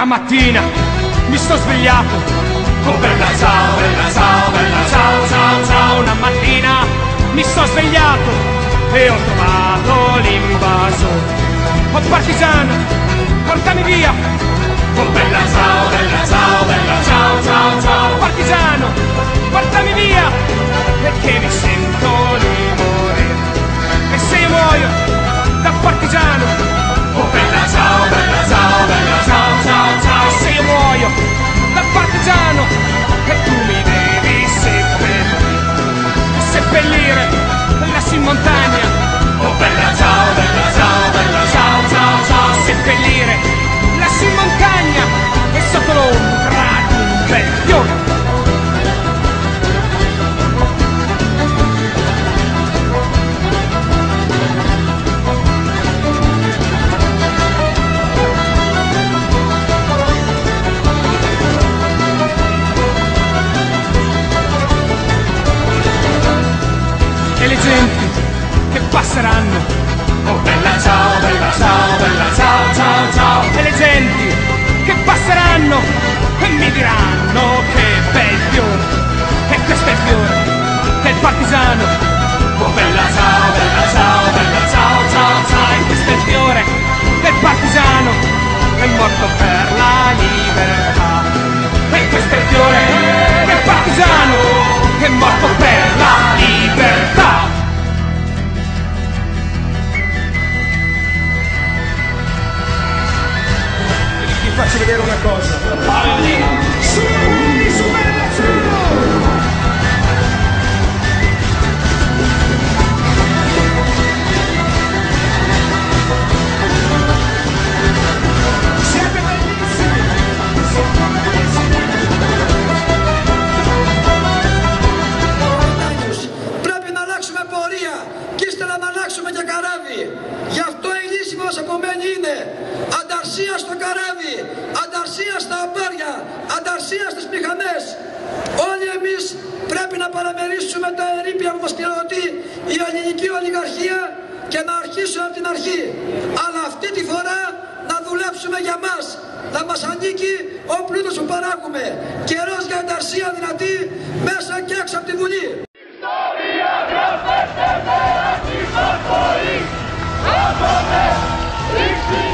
Una mattina mi sto svegliato, oh bella ciao, bella ciao, bella ciao, ciao, ciao. Una mattina mi sto svegliato e ho trovato l'invasore. Oh partigiano, portami via, oh bella ciao, bella ciao, bella ciao, ciao, ciao. Partigiano, portami via, perché mi sento di morire. E se io muoio da partigiano, oh bella ciao, bella ciao, bella ciao, ciao, ciao. E se io muoio da partigiano, e tu mi devi seppellire lassù in montagna, oh bella ciao, bella ciao, bella ciao, ciao, ciao. Seppellire lassù in montagna e sotto l'ombra di un bel fiore. E le genti che passeranno, oh bella ciao, bella ciao, bella ciao, ciao, ciao. E le genti che passeranno e mi diranno che bel fiore, e questo è il fiore del partigiano, oh bella ciao, bella ciao, bella ciao, ciao, ciao. E questo è il fiore del partigiano che è morto per la libertà. E questo è il fiore del partigiano che è morto per la libertà. Vi faccio vedere una cosa. Su siete bellissimi. Πρέπει να αλλάξουμε πορεία και ύστερα να αλλάξουμε και καράβι. Γι' αυτό η λύση μας απομένει είναι ανταρσία στο καράβι, ανταρσία στα αμπάρια, ανταρσία στις μηχανές. Όλοι εμείς πρέπει να παραμερίσουμε τα ερείπια που μας κληροδοτεί η ελληνική ολιγαρχία και να αρχίσουμε από την αρχή. Αλλά αυτή τη φορά να δουλέψουμε για μας, να μας ανήκει ο πλούτος που παράγουμε. Καιρός για ανταρσία δυνατή μέσα και έξω από τη Βουλή. Ιστορία διάσπευσε πέρα της ζωή. Άπαμε, ρίξει.